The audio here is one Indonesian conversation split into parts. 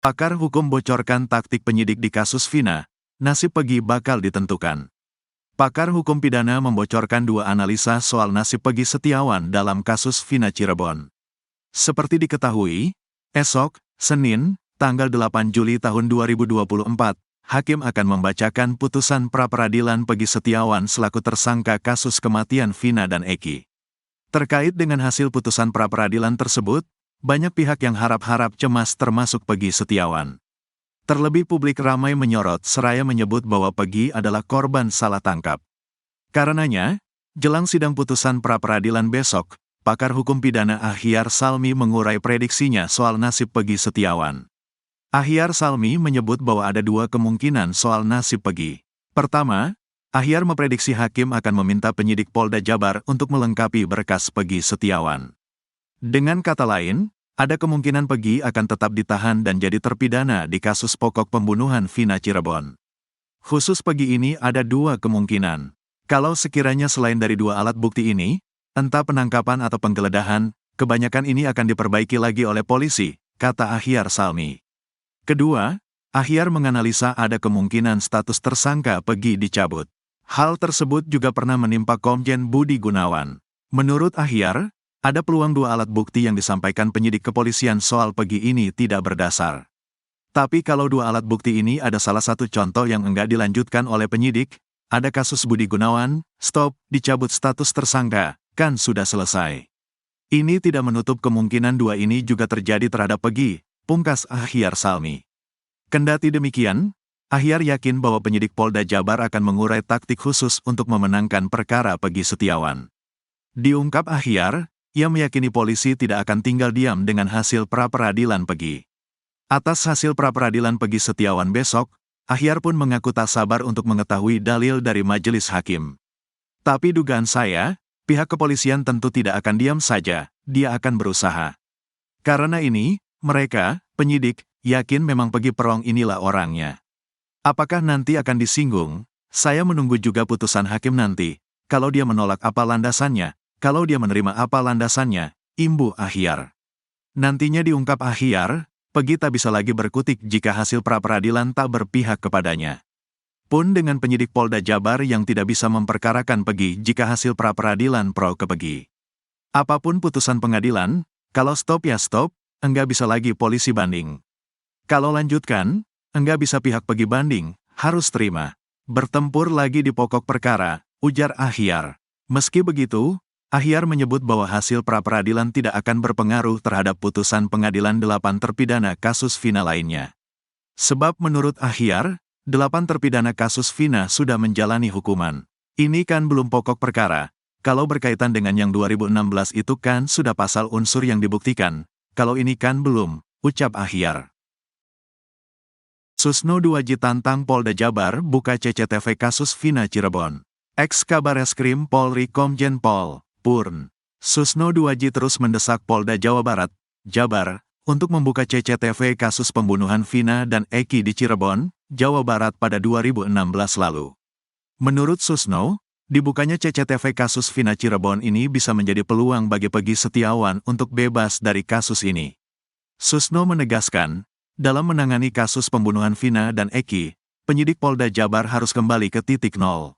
Pakar hukum bocorkan taktik penyidik di kasus Vina, nasib Peggy bakal ditentukan. Pakar hukum pidana membocorkan dua analisa soal nasib Peggy Setiawan dalam kasus Vina Cirebon. Seperti diketahui, esok, Senin, tanggal 8 Juli tahun 2024, Hakim akan membacakan putusan pra-peradilan Peggy Setiawan selaku tersangka kasus kematian Vina dan Eki. Terkait dengan hasil putusan pra-peradilan tersebut, banyak pihak yang harap-harap cemas termasuk Peggy Setiawan. Terlebih publik ramai menyorot seraya menyebut bahwa Peggy adalah korban salah tangkap. Karenanya, jelang sidang putusan pra-peradilan besok, pakar hukum pidana Ahyar Salmi mengurai prediksinya soal nasib Peggy Setiawan. Ahyar Salmi menyebut bahwa ada dua kemungkinan soal nasib Peggy. Pertama, Ahyar memprediksi hakim akan meminta penyidik Polda Jabar untuk melengkapi berkas Peggy Setiawan. Dengan kata lain, ada kemungkinan Peggy akan tetap ditahan dan jadi terpidana di kasus pokok pembunuhan Vina Cirebon. Khusus Peggy ini ada dua kemungkinan. Kalau sekiranya selain dari dua alat bukti ini, entah penangkapan atau penggeledahan, kebanyakan ini akan diperbaiki lagi oleh polisi, kata Ahyar Salmi. Kedua, Ahyar menganalisa ada kemungkinan status tersangka Peggy dicabut. Hal tersebut juga pernah menimpa Komjen Budi Gunawan. Menurut Ahyar, ada peluang dua alat bukti yang disampaikan penyidik kepolisian soal Peggy ini tidak berdasar. Tapi kalau dua alat bukti ini ada salah satu contoh yang enggak dilanjutkan oleh penyidik, ada kasus Budi Gunawan, stop, dicabut status tersangka, kan sudah selesai. Ini tidak menutup kemungkinan dua ini juga terjadi terhadap Peggy, pungkas Ahyar Salmi. Kendati demikian, Ahyar yakin bahwa penyidik Polda Jabar akan mengurai taktik khusus untuk memenangkan perkara Peggy Setiawan. Diungkap Ahyar, ia meyakini polisi tidak akan tinggal diam dengan hasil pra-peradilan Peggy. Atas hasil pra-peradilan Peggy Setiawan besok, Ahyar pun mengaku tak sabar untuk mengetahui dalil dari majelis hakim. Tapi dugaan saya, pihak kepolisian tentu tidak akan diam saja, dia akan berusaha. Karena ini, mereka, penyidik, yakin memang Peggy Perong inilah orangnya. Apakah nanti akan disinggung? Saya menunggu juga putusan hakim nanti. Kalau dia menolak apa landasannya? Kalau dia menerima apa landasannya, imbu Ahyar. Nantinya diungkap Ahyar, Peggy tak bisa lagi berkutik jika hasil pra-peradilan tak berpihak kepadanya. Pun dengan penyidik Polda Jabar yang tidak bisa memperkarakan Peggy jika hasil pra-peradilan pro ke Peggy. Apapun putusan pengadilan, kalau stop ya stop, enggak bisa lagi polisi banding. Kalau lanjutkan, enggak bisa pihak Peggy banding, harus terima. Bertempur lagi di pokok perkara, ujar Ahyar. Meski begitu, Ahyar menyebut bahwa hasil pra-peradilan tidak akan berpengaruh terhadap putusan pengadilan 8 terpidana kasus Vina lainnya. Sebab menurut Ahyar, 8 terpidana kasus Vina sudah menjalani hukuman. Ini kan belum pokok perkara. Kalau berkaitan dengan yang 2016 itu kan sudah pasal unsur yang dibuktikan. Kalau ini kan belum, ucap Ahyar. Susno 2J tantang Polda Jabar buka CCTV kasus Vina Cirebon. Ex-Kabareskrim Polri Komjen Pol Purn Susno 2J terus mendesak Polda Jawa Barat, Jabar, untuk membuka CCTV kasus pembunuhan Vina dan Eki di Cirebon, Jawa Barat pada 2016 lalu. Menurut Susno, dibukanya CCTV kasus Vina Cirebon ini bisa menjadi peluang bagi Peggy Setiawan untuk bebas dari kasus ini. Susno menegaskan, dalam menangani kasus pembunuhan Vina dan Eki, penyidik Polda Jabar harus kembali ke titik nol.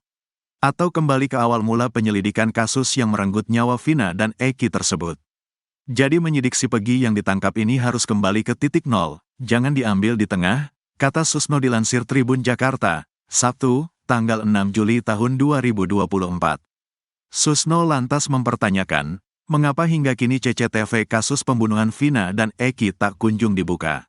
Atau kembali ke awal mula penyelidikan kasus yang merenggut nyawa Vina dan Eki tersebut. Jadi menyidik si Peggy yang ditangkap ini harus kembali ke titik nol, jangan diambil di tengah, kata Susno dilansir Tribun Jakarta, Sabtu, tanggal 6 Juli tahun 2024. Susno lantas mempertanyakan, mengapa hingga kini CCTV kasus pembunuhan Vina dan Eki tak kunjung dibuka.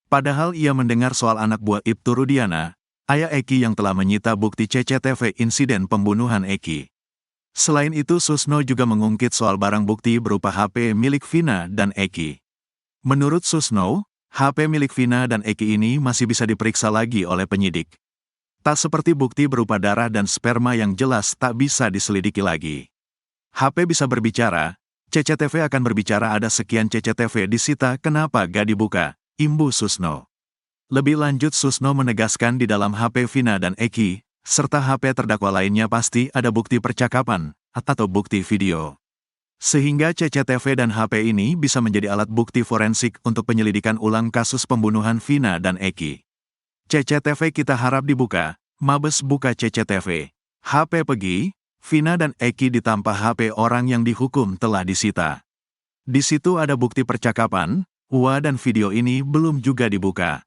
Padahal ia mendengar soal anak buah Ibtu Rudiana, ayah Eki yang telah menyita bukti CCTV insiden pembunuhan Eki. Selain itu Susno juga mengungkit soal barang bukti berupa HP milik Vina dan Eki. Menurut Susno, HP milik Vina dan Eki ini masih bisa diperiksa lagi oleh penyidik. Tak seperti bukti berupa darah dan sperma yang jelas tak bisa diselidiki lagi. HP bisa berbicara, CCTV akan berbicara ada sekian CCTV disita kenapa gak dibuka, imbu Susno. Lebih lanjut Susno menegaskan di dalam HP Vina dan Eki, serta HP terdakwa lainnya pasti ada bukti percakapan, atau bukti video. Sehingga CCTV dan HP ini bisa menjadi alat bukti forensik untuk penyelidikan ulang kasus pembunuhan Vina dan Eki. CCTV kita harap dibuka, Mabes buka CCTV. HP Peggy, Vina dan Eki ditampah HP orang yang dihukum telah disita. Di situ ada bukti percakapan, dan video ini belum juga dibuka.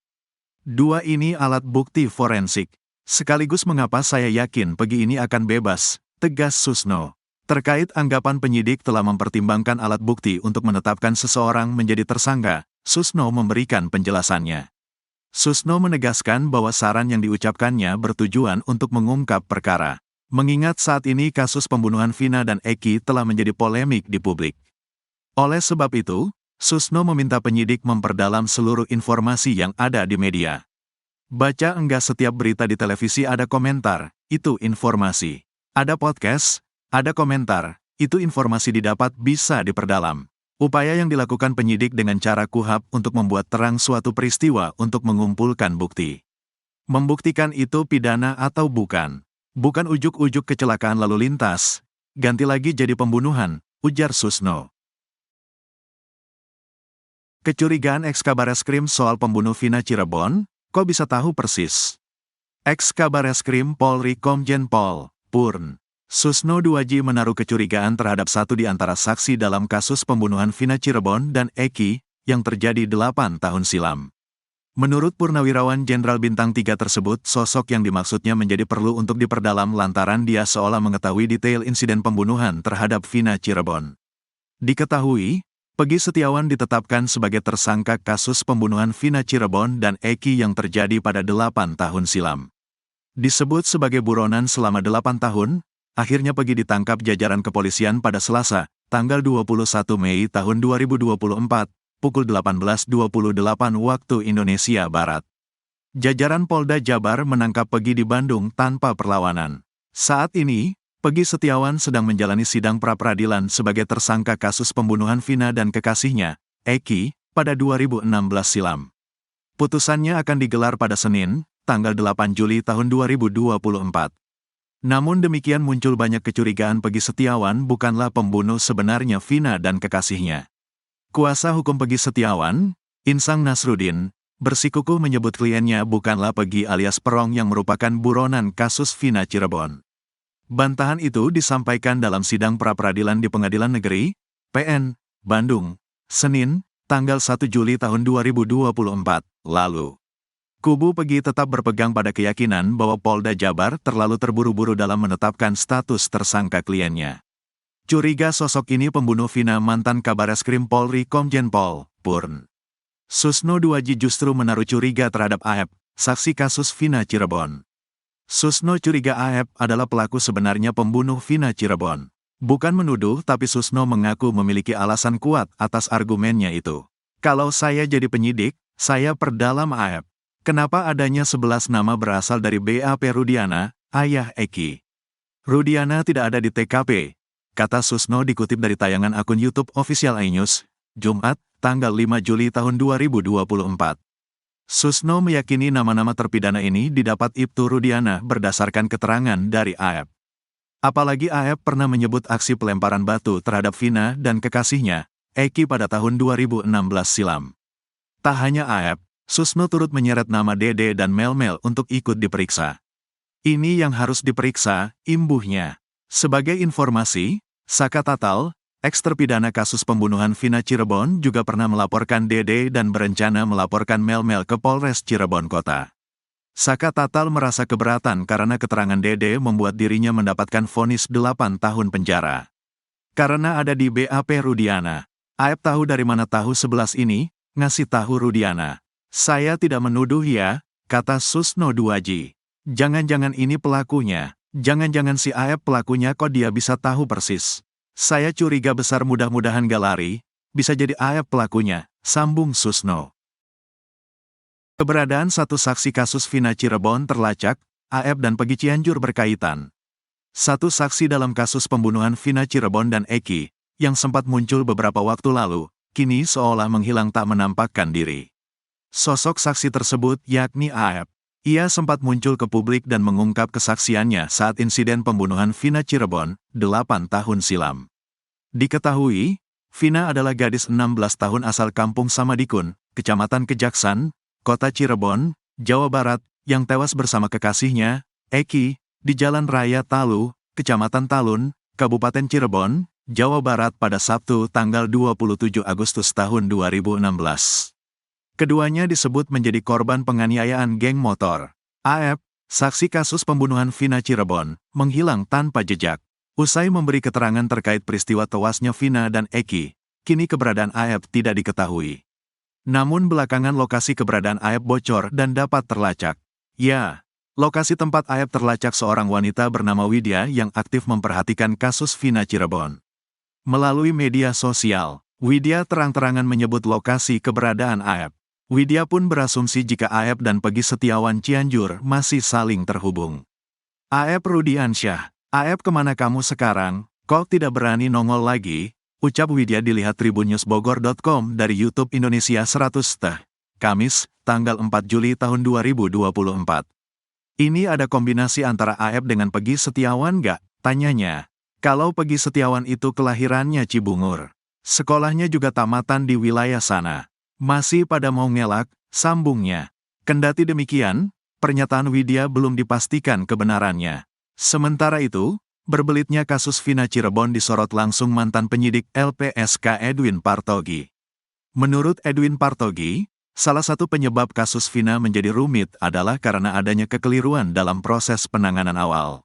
Dua ini alat bukti forensik. Sekaligus mengapa saya yakin Peggy ini akan bebas, tegas Susno. Terkait anggapan penyidik telah mempertimbangkan alat bukti untuk menetapkan seseorang menjadi tersangka, Susno memberikan penjelasannya. Susno menegaskan bahwa saran yang diucapkannya bertujuan untuk mengungkap perkara. Mengingat saat ini kasus pembunuhan Vina dan Eki telah menjadi polemik di publik. Oleh sebab itu, Susno meminta penyidik memperdalam seluruh informasi yang ada di media. Baca enggak setiap berita di televisi ada komentar, itu informasi. Ada podcast, ada komentar, itu informasi didapat bisa diperdalam. Upaya yang dilakukan penyidik dengan cara kuhab untuk membuat terang suatu peristiwa untuk mengumpulkan bukti. Membuktikan itu pidana atau bukan. Bukan ujuk-ujuk kecelakaan lalu lintas, ganti lagi jadi pembunuhan, ujar Susno. Kecurigaan ex-Kabareskrim soal pembunuh Vina Cirebon, kok bisa tahu persis? Ex-Kabareskrim Polri Komjen Pol, Purn. Susno Duaji menaruh kecurigaan terhadap satu di antara saksi dalam kasus pembunuhan Vina Cirebon dan Eki, yang terjadi 8 tahun silam. Menurut Purnawirawan Jenderal Bintang 3 tersebut, sosok yang dimaksudnya menjadi perlu untuk diperdalam lantaran dia seolah mengetahui detail insiden pembunuhan terhadap Vina Cirebon. Diketahui, Peggy Setiawan ditetapkan sebagai tersangka kasus pembunuhan Vina Cirebon dan Eki yang terjadi pada 8 tahun silam. Disebut sebagai buronan selama 8 tahun, akhirnya Peggy ditangkap jajaran kepolisian pada Selasa, tanggal 21 Mei tahun 2024, pukul 18.28 waktu Indonesia Barat. Jajaran Polda Jabar menangkap Peggy di Bandung tanpa perlawanan. Saat ini, Peggy Setiawan sedang menjalani sidang pra-peradilan sebagai tersangka kasus pembunuhan Vina dan kekasihnya, Eki, pada 2016 silam. Putusannya akan digelar pada Senin, tanggal 8 Juli tahun 2024. Namun demikian muncul banyak kecurigaan Peggy Setiawan bukanlah pembunuh sebenarnya Vina dan kekasihnya. Kuasa hukum Peggy Setiawan, Insang Nasruddin, bersikukuh menyebut kliennya bukanlah Peggy alias Perong yang merupakan buronan kasus Vina Cirebon. Bantahan itu disampaikan dalam sidang pra-peradilan di Pengadilan Negeri, PN, Bandung, Senin, tanggal 1 Juli tahun 2024, lalu. Kubu Peggy tetap berpegang pada keyakinan bahwa Polda Jabar terlalu terburu-buru dalam menetapkan status tersangka kliennya. Curiga sosok ini pembunuh Vina mantan Kabareskrim Polri Komjen Pol, Purn. Susno Duaji justru menaruh curiga terhadap AF, saksi kasus Vina Cirebon. Susno curiga AF adalah pelaku sebenarnya pembunuh Vina Cirebon. Bukan menuduh tapi Susno mengaku memiliki alasan kuat atas argumennya itu. Kalau saya jadi penyidik, saya perdalam AF. Kenapa adanya 11 nama berasal dari BAP Rudiana, ayah Eki? Rudiana tidak ada di TKP, kata Susno dikutip dari tayangan akun YouTube Official iNews, Jumat, tanggal 5 Juli tahun 2024. Susno meyakini nama-nama terpidana ini didapat Ibtu Rudiana berdasarkan keterangan dari AF. Apalagi AF pernah menyebut aksi pelemparan batu terhadap Vina dan kekasihnya, Eki pada tahun 2016 silam. Tak hanya AF, Susno turut menyeret nama Dede dan Melmel untuk ikut diperiksa. Ini yang harus diperiksa, imbuhnya. Sebagai informasi, Saka Tatal, eks-terpidana kasus pembunuhan Vina Cirebon juga pernah melaporkan Dede dan berencana melaporkan Melmel ke Polres Cirebon Kota. Saka Tatal merasa keberatan karena keterangan Dede membuat dirinya mendapatkan vonis 8 tahun penjara. Karena ada di BAP Rudiana, AF tahu dari mana tahu 11 ini, ngasih tahu Rudiana. Saya tidak menuduh ya, kata Susno Duaji. Jangan-jangan ini pelakunya, jangan-jangan si AF pelakunya kok dia bisa tahu persis. Saya curiga besar mudah-mudahan gak lari, bisa jadi AF pelakunya, sambung Susno. Keberadaan satu saksi kasus Vina Cirebon terlacak, AF dan Peggy Cianjur berkaitan. Satu saksi dalam kasus pembunuhan Vina Cirebon dan Eki, yang sempat muncul beberapa waktu lalu, kini seolah menghilang tak menampakkan diri. Sosok saksi tersebut yakni AF. Ia sempat muncul ke publik dan mengungkap kesaksiannya saat insiden pembunuhan Vina Cirebon, 8 tahun silam. Diketahui, Vina adalah gadis 16 tahun asal kampung Samadikun, Kecamatan Kejaksan, Kota Cirebon, Jawa Barat, yang tewas bersama kekasihnya, Eki, di Jalan Raya Talu, Kecamatan Talun, Kabupaten Cirebon, Jawa Barat pada Sabtu tanggal 27 Agustus tahun 2016. Keduanya disebut menjadi korban penganiayaan geng motor. AF, saksi kasus pembunuhan Vina Cirebon, menghilang tanpa jejak. Usai memberi keterangan terkait peristiwa tewasnya Vina dan Eki, kini keberadaan AF tidak diketahui. Namun belakangan lokasi keberadaan AF bocor dan dapat terlacak. Ya, lokasi tempat AF terlacak seorang wanita bernama Widya yang aktif memperhatikan kasus Vina Cirebon. Melalui media sosial, Widya terang-terangan menyebut lokasi keberadaan AF. Widya pun berasumsi jika AF dan Peggy Setiawan Cianjur masih saling terhubung. AF Rudiansyah, AF kemana kamu sekarang, kok tidak berani nongol lagi? Ucap Widya dilihat tribunnews.bogor.com dari YouTube Indonesia 100. Kamis, tanggal 4 Juli tahun 2024. Ini ada kombinasi antara AF dengan Peggy Setiawan nggak? Tanyanya. Kalau Peggy Setiawan itu kelahirannya Cibungur. Sekolahnya juga tamatan di wilayah sana. Masih pada mau ngelak, sambungnya. Kendati demikian, pernyataan Widya belum dipastikan kebenarannya. Sementara itu, berbelitnya kasus Vina Cirebon disorot langsung mantan penyidik LPSK Edwin Partogi. Menurut Edwin Partogi, salah satu penyebab kasus Vina menjadi rumit adalah karena adanya kekeliruan dalam proses penanganan awal.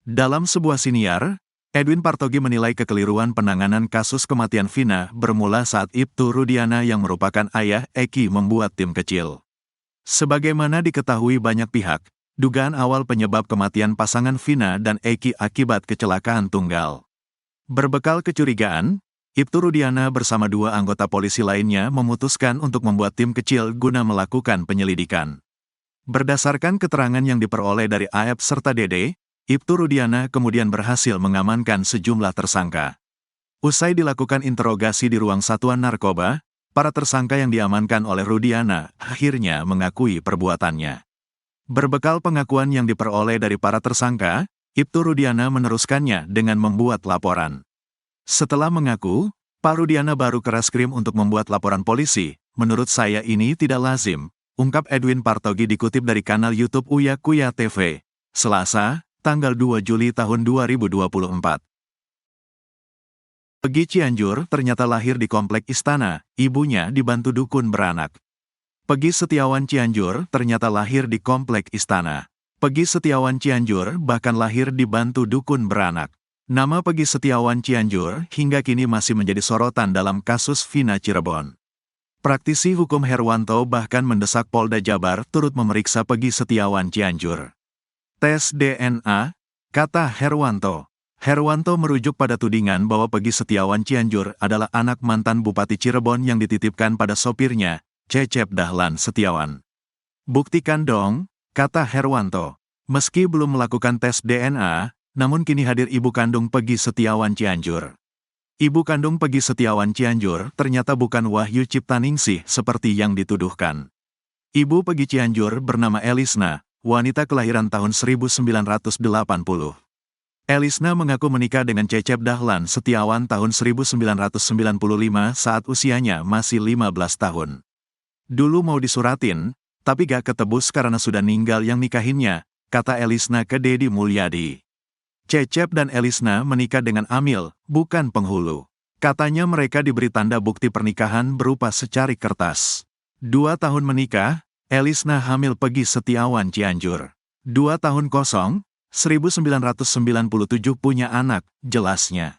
Dalam sebuah siniar, Edwin Partogi menilai kekeliruan penanganan kasus kematian Vina bermula saat Ibtu Rudiana yang merupakan ayah Eki membuat tim kecil. Sebagaimana diketahui banyak pihak, dugaan awal penyebab kematian pasangan Vina dan Eki akibat kecelakaan tunggal. Berbekal kecurigaan, Ibtu Rudiana bersama dua anggota polisi lainnya memutuskan untuk membuat tim kecil guna melakukan penyelidikan. Berdasarkan keterangan yang diperoleh dari AF serta Dede, Ibtu Rudiana kemudian berhasil mengamankan sejumlah tersangka. Usai dilakukan interogasi di ruang satuan narkoba, para tersangka yang diamankan oleh Rudiana akhirnya mengakui perbuatannya. Berbekal pengakuan yang diperoleh dari para tersangka, Ibtu Rudiana meneruskannya dengan membuat laporan. Setelah mengaku, Pak Rudiana baru ke Reskrim untuk membuat laporan polisi. Menurut saya ini tidak lazim, ungkap Edwin Partogi dikutip dari kanal YouTube Uya Kuya TV. Selasa, tanggal 2 Juli tahun 2024. Peggy Cianjur ternyata lahir di Komplek Istana, ibunya dibantu dukun beranak. Peggy Setiawan Cianjur ternyata lahir di Komplek Istana. Peggy Setiawan Cianjur bahkan lahir dibantu dukun beranak. Nama Peggy Setiawan Cianjur hingga kini masih menjadi sorotan dalam kasus Vina Cirebon. Praktisi hukum Herwanto bahkan mendesak Polda Jabar turut memeriksa Peggy Setiawan Cianjur. Tes DNA, kata Herwanto. Herwanto merujuk pada tudingan bahwa Peggy Setiawan Cianjur adalah anak mantan Bupati Cirebon yang dititipkan pada sopirnya, Cecep Dahlan Setiawan. Buktikan dong, kata Herwanto. Meski belum melakukan tes DNA, namun kini hadir ibu kandung Peggy Setiawan Cianjur. Ibu kandung Peggy Setiawan Cianjur ternyata bukan Wahyu Ciptaningsih seperti yang dituduhkan. Ibu Peggy Cianjur bernama Elisna, wanita kelahiran tahun 1980. Elisna mengaku menikah dengan Cecep Dahlan Setiawan tahun 1995 saat usianya masih 15 tahun. Dulu mau disuratin, tapi gak ketebus karena sudah ninggal yang nikahinnya, kata Elisna ke Dedi Mulyadi. Cecep dan Elisna menikah dengan Amil, bukan penghulu. Katanya mereka diberi tanda bukti pernikahan berupa secari kertas. 2 tahun menikah, Elisna hamil Peggy Setiawan Cianjur. 2 tahun kosong, 1997 punya anak, jelasnya.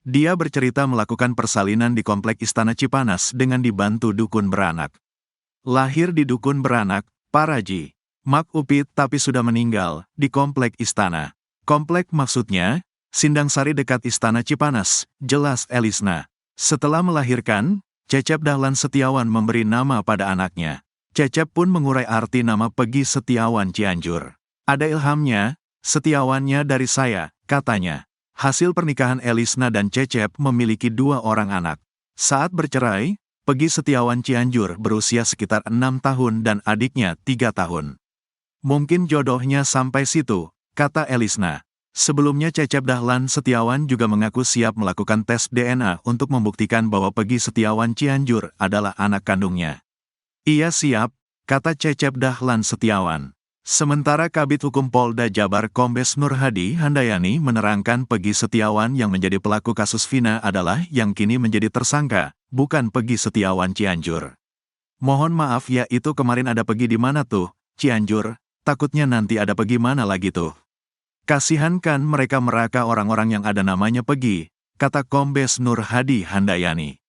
Dia bercerita melakukan persalinan di Komplek Istana Cipanas dengan dibantu dukun beranak. Lahir di dukun beranak, Paraji, Mak Upit tapi sudah meninggal, di Komplek Istana. Komplek maksudnya, Sindang Sari dekat Istana Cipanas, jelas Elisna. Setelah melahirkan, Cecep Dahlan Setiawan memberi nama pada anaknya. Cecep pun mengurai arti nama Peggy Setiawan Cianjur. Ada ilhamnya, Setiawannya dari saya, katanya. Hasil pernikahan Elisna dan Cecep memiliki 2 orang anak. Saat bercerai, Peggy Setiawan Cianjur berusia sekitar 6 tahun dan adiknya 3 tahun. Mungkin jodohnya sampai situ, kata Elisna. Sebelumnya Cecep Dahlan Setiawan juga mengaku siap melakukan tes DNA untuk membuktikan bahwa Peggy Setiawan Cianjur adalah anak kandungnya. Ia siap, kata Cecep Dahlan Setiawan. Sementara Kabid Hukum Polda Jabar Kombes Nur Hadi Handayani menerangkan Peggy Setiawan yang menjadi pelaku kasus Vina adalah yang kini menjadi tersangka, bukan Peggy Setiawan Cianjur. Mohon maaf ya, itu kemarin ada Peggy di mana tuh, Cianjur, takutnya nanti ada Peggy mana lagi tuh. Kasihan kan mereka meraka orang-orang yang ada namanya Peggy, kata Kombes Nur Hadi Handayani.